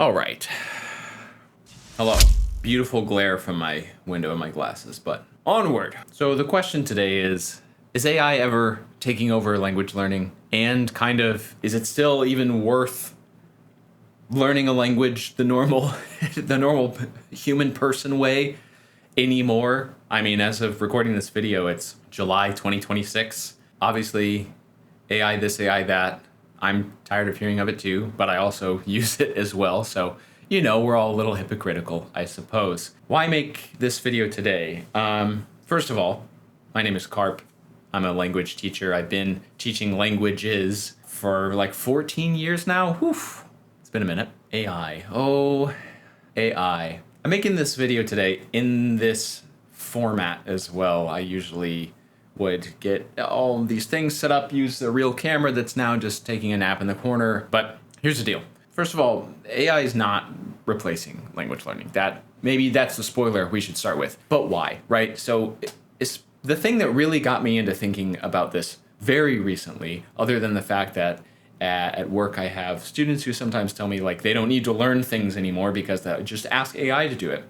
All right. Hello. Beautiful glare from my window and my glasses, but onward. So the question today is AI ever taking over language learning? And kind of, is it still even worth learning a language the normal, the normal human person way anymore? I mean, as of recording this video, it's July 2026. Obviously, AI this, AI that. I'm tired of hearing of it too, but I also use it as well. So, we're all a little hypocritical, I suppose. Why make this video today? First of all, my name is Carp. I'm a language teacher. I've been teaching languages for like 14 years now. Whew. It's been a minute. AI. Oh, AI. I'm making this video today in this format as well. I usually would get all these things set up, use a real camera that's now just taking a nap in the corner. But here's the deal. First of all, AI is not replacing language learning. Maybe that's the spoiler we should start with. But why, right? So it's the thing that really got me into thinking about this very recently, other than the fact that at work I have students who sometimes tell me like they don't need to learn things anymore because they just ask AI to do it.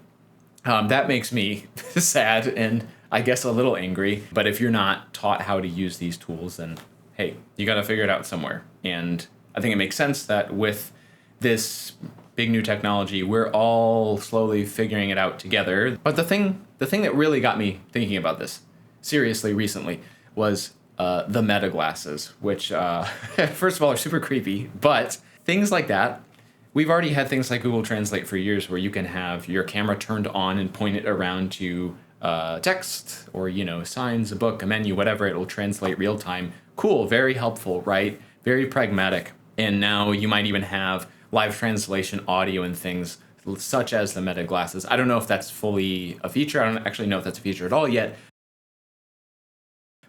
That makes me sad and I guess a little angry. But if you're not taught how to use these tools, then hey, you got to figure it out somewhere. And I think it makes sense that with this big new technology, we're all slowly figuring it out together. But the thing that really got me thinking about this seriously recently was the Meta glasses, which first of all are super creepy, but things like that. We've already had things like Google Translate for years where you can have your camera turned on and point it around to text or, signs, a book, a menu, whatever. It will translate real time. Cool, very helpful, right? Very pragmatic. And now you might even have live translation audio and things such as the Meta glasses. I don't know if that's fully a feature. I don't actually know if that's a feature at all yet.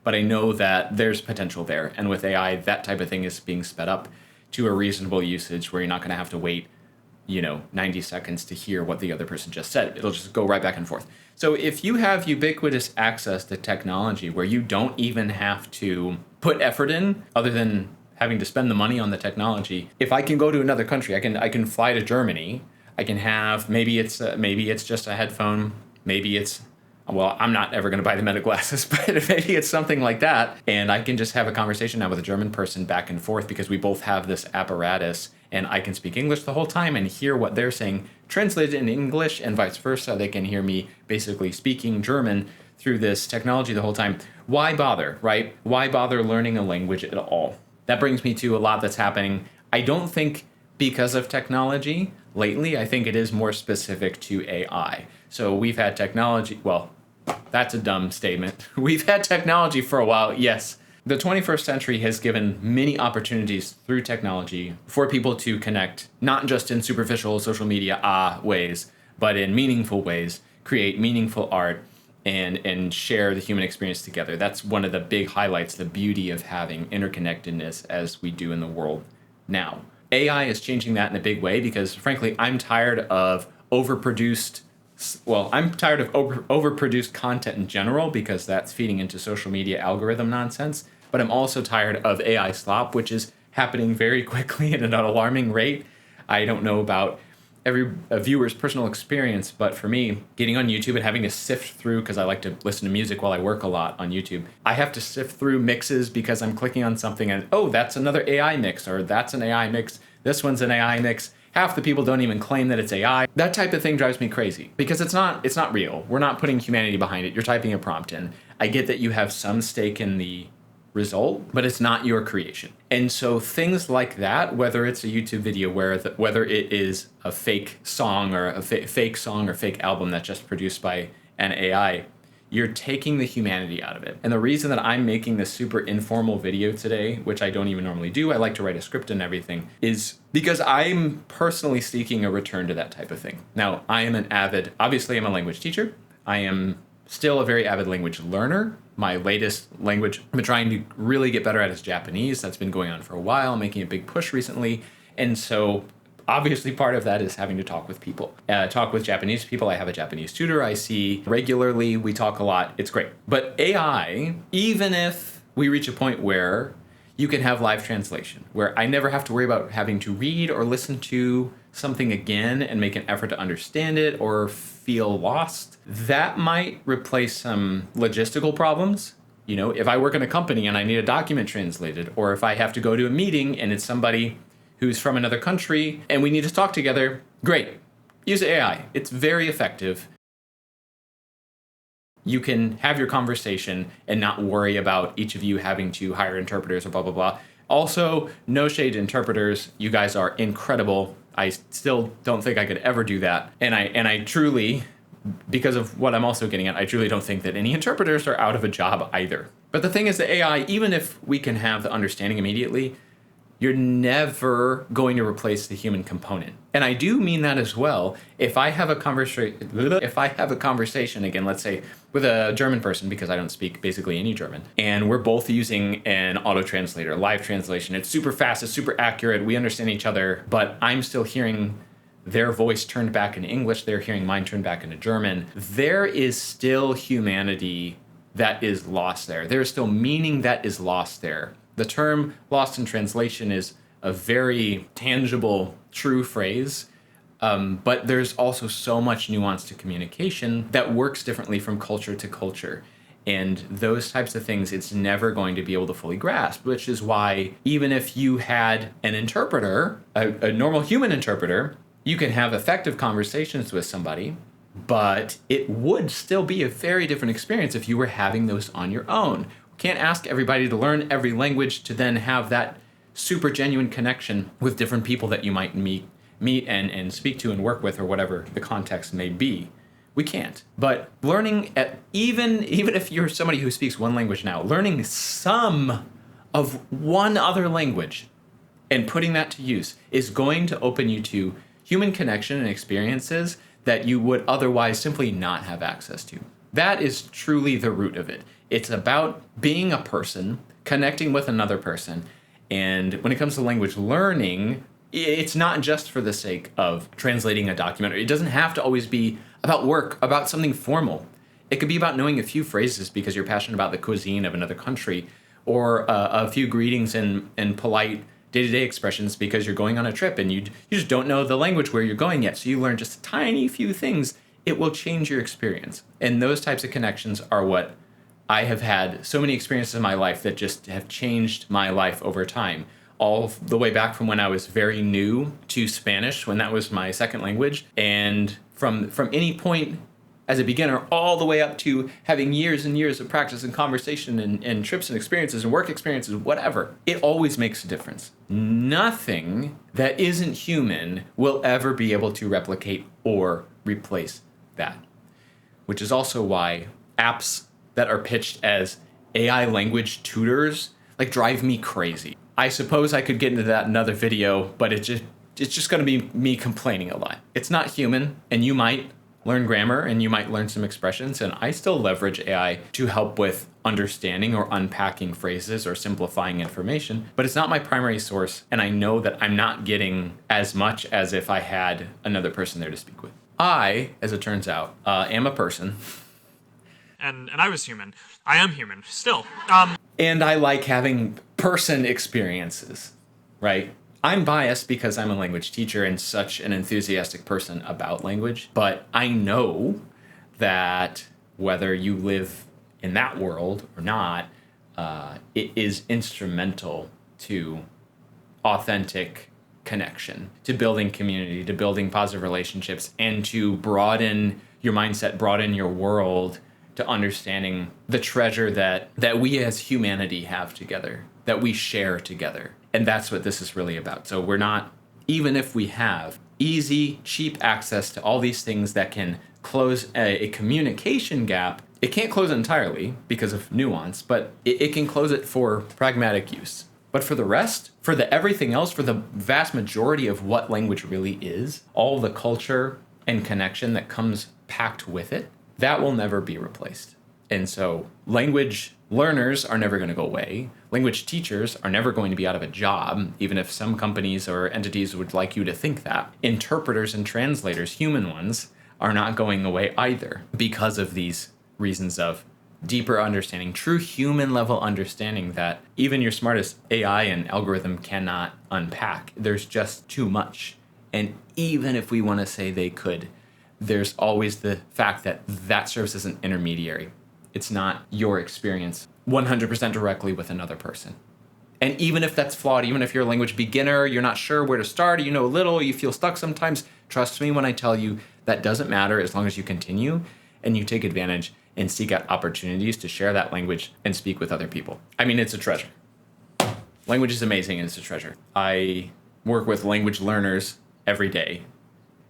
But I know that there's potential there. And with AI, that type of thing is being sped up to a reasonable usage where you're not going to have to wait 90 seconds to hear what the other person just said. It'll just go right back and forth. So if you have ubiquitous access to technology where you don't even have to put effort in other than having to spend the money on the technology, if I can go to another country, I can fly to Germany. I can have maybe it's just a headphone, maybe it's I'm not ever going to buy the Meta glasses, but maybe it's something like that. And I can just have a conversation now with a German person back and forth because we both have this apparatus and I can speak English the whole time and hear what they're saying translated in English and vice versa. They can hear me basically speaking German through this technology the whole time. Why bother, right? Why bother learning a language at all? That brings me to a lot that's happening. I don't think because of technology lately. I think it is more specific to AI. So we've had technology, well, that's a dumb statement. We've had technology for a while, yes. The 21st century has given many opportunities through technology for people to connect, not just in superficial social media ways, but in meaningful ways, create meaningful art, and share the human experience together. That's one of the big highlights, the beauty of having interconnectedness as we do in the world now. AI is changing that in a big way because, frankly, I'm tired of overproduced content in general because that's feeding into social media algorithm nonsense. But I'm also tired of AI slop, which is happening very quickly at an alarming rate. I don't know about every viewer's personal experience, but for me, getting on YouTube and having to sift through, because I like to listen to music while I work a lot on YouTube, I have to sift through mixes because I'm clicking on something and, oh, that's another AI mix, or that's an AI mix, this one's an AI mix. Half the people don't even claim that it's AI. That type of thing drives me crazy because it's not real. We're not putting humanity behind it. You're typing a prompt in. I get that you have some stake in the result, but it's not your creation. And so things like that, whether it's a YouTube video whether it is a fake song or a fake song or fake album that's just produced by an AI, you're taking the humanity out of it. And the reason that I'm making this super informal video today, which I don't even normally do, I like to write a script and everything, is because I'm personally seeking a return to that type of thing. Now, obviously I'm a language teacher. I am still a very avid language learner. My latest language I've been trying to really get better at is Japanese. That's been going on for a while, making a big push recently. And so obviously part of that is having to talk with people, talk with Japanese people. I have a Japanese tutor I see regularly. We talk a lot. It's great. But AI, even if we reach a point where you can have live translation, where I never have to worry about having to read or listen to something again and make an effort to understand it or feel lost, that might replace some logistical problems. You know, if I work in a company and I need a document translated, or if I have to go to a meeting and it's somebody who's from another country and we need to talk together, great. Use AI. It's very effective. You can have your conversation and not worry about each of you having to hire interpreters or blah, blah, blah. Also, no shade to interpreters. You guys are incredible. I still don't think I could ever do that. And I truly, because of what I'm also getting at, I truly don't think that any interpreters are out of a job either. But the thing is that AI, even if we can have the understanding immediately, you're never going to replace the human component. And I do mean that as well. If I have a conversation, again, let's say with a German person, because I don't speak basically any German, and we're both using an auto translator, live translation. It's super fast, it's super accurate, we understand each other, but I'm still hearing their voice turned back into English, they're hearing mine turned back into German. There is still humanity that is lost there. There is still meaning that is lost there. The term lost in translation is a very tangible, true phrase, but there's also so much nuance to communication that works differently from culture to culture. And those types of things, it's never going to be able to fully grasp, which is why even if you had an interpreter, a normal human interpreter, you can have effective conversations with somebody, but it would still be a very different experience if you were having those on your own. Can't ask everybody to learn every language to then have that super genuine connection with different people that you might meet and speak to and work with, or whatever the context may be. We can't. But learning even if you're somebody who speaks one language now, learning some of one other language and putting that to use is going to open you to human connection and experiences that you would otherwise simply not have access to. That is truly the root of it. It's about being a person, connecting with another person. And when it comes to language learning, it's not just for the sake of translating a document. It doesn't have to always be about work, about something formal. It could be about knowing a few phrases because you're passionate about the cuisine of another country, or a few greetings and polite day-to-day expressions because you're going on a trip and you just don't know the language where you're going yet. So you learn just a tiny few things. It will change your experience. And those types of connections are what I have had so many experiences in my life that just have changed my life over time. All the way back from when I was very new to Spanish, when that was my second language, and from any point as a beginner all the way up to having years and years of practice and conversation and trips and experiences and work experiences, whatever. It always makes a difference. Nothing that isn't human will ever be able to replicate or replace that, which is also why apps that are pitched as AI language tutors drive me crazy. I suppose I could get into that in another video, but it's just going to be me complaining a lot. It's not human, and you might learn grammar and you might learn some expressions, and I still leverage AI to help with understanding or unpacking phrases or simplifying information, but it's not my primary source, and I know that I'm not getting as much as if I had another person there to speak with. I, as it turns out, am a person. And I was human. I am human, still. And I like having person experiences, right? I'm biased because I'm a language teacher and such an enthusiastic person about language, but I know that whether you live in that world or not, it is instrumental to authentic connection, to building community, to building positive relationships, and to broaden your mindset, broaden your world, to understanding the treasure that we as humanity have together, that we share together. And that's what this is really about. So we're not, even if we have easy, cheap access to all these things that can close a communication gap, it can't close it entirely because of nuance, but it can close it for pragmatic use. But for the rest, for the everything else, for the vast majority of what language really is, all the culture and connection that comes packed with it, that will never be replaced. And so language learners are never going to go away. Language teachers are never going to be out of a job, even if some companies or entities would like you to think that. Interpreters and translators, human ones, are not going away either because of these reasons of deeper understanding, true human level understanding that even your smartest AI and algorithm cannot unpack. There's just too much And even if we want to say they could, there's always the fact that that serves as an intermediary. It's not your experience 100% directly with another person. And even if that's flawed, even if you're a language beginner, you're not sure where to start, you know little, you feel stuck sometimes, trust me when I tell you that doesn't matter as long as you continue and you take advantage and seek out opportunities to share that language and speak with other people. I mean, it's a treasure. Language is amazing and it's a treasure. I work with language learners every day,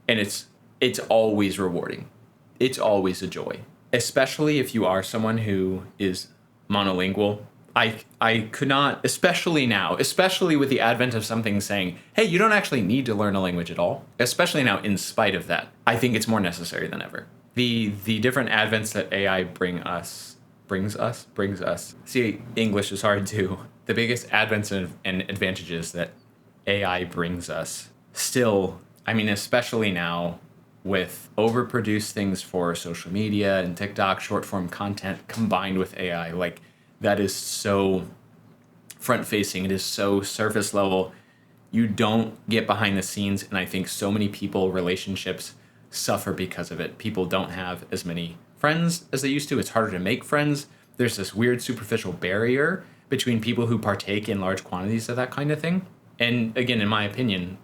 and it's always rewarding. It's always a joy, especially if you are someone who is monolingual. I could not, especially now, especially with the advent of something saying, hey, you don't actually need to learn a language at all, especially now in spite of that, I think it's more necessary than ever. The different advents that AI brings us. See, English is hard too. The biggest advents and advantages that AI brings us still, I mean, especially now with overproduced things for social media and TikTok, short form content combined with AI, like that is so front facing. It is so surface level. You don't get behind the scenes. And I think so many relationships suffer because of it. People don't have as many friends as they used to. It's harder to make friends. There's this weird superficial barrier between people who partake in large quantities of that kind of thing. And again, in my opinion,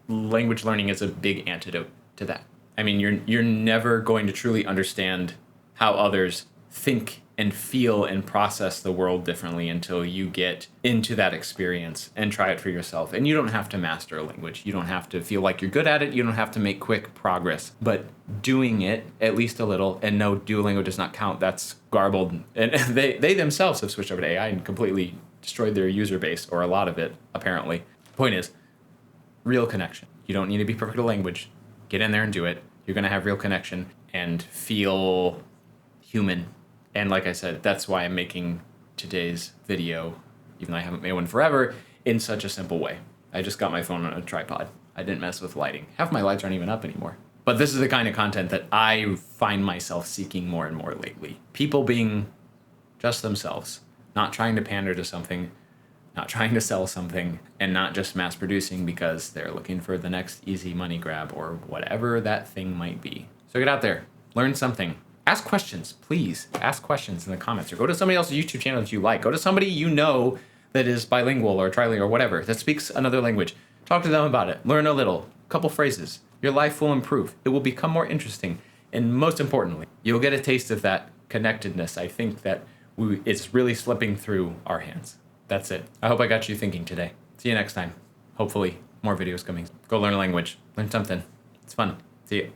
language learning is a big antidote to that. I mean, you're never going to truly understand how others think and feel and process the world differently until you get into that experience and try it for yourself. And you don't have to master a language. You don't have to feel like you're good at it. You don't have to make quick progress. But doing it at least a little, and no, Duolingo does not count. That's garbled. And they themselves have switched over to AI and completely destroyed their user base, or a lot of it, apparently. Point is, real connection. You don't need to be perfect at language. Get in there and do it. You're going to have real connection and feel human. And like I said, that's why I'm making today's video, even though I haven't made one forever, in such a simple way. I just got my phone on a tripod. I didn't mess with lighting. Half my lights aren't even up anymore. But this is the kind of content that I find myself seeking more and more lately. People being just themselves, not trying to pander to something, not trying to sell something, and not just mass producing because they're looking for the next easy money grab or whatever that thing might be. So get out there, learn something. Ask questions, please. Ask questions in the comments, or go to somebody else's YouTube channel that you like. Go to somebody you know that is bilingual or trilingual or whatever, that speaks another language. Talk to them about it. Learn a little, couple phrases. Your life will improve. It will become more interesting. And most importantly, you'll get a taste of that connectedness. I think that it's really slipping through our hands. That's it. I hope I got you thinking today. See you next time. Hopefully, more videos coming. Go learn a language. Learn something. It's fun. See you.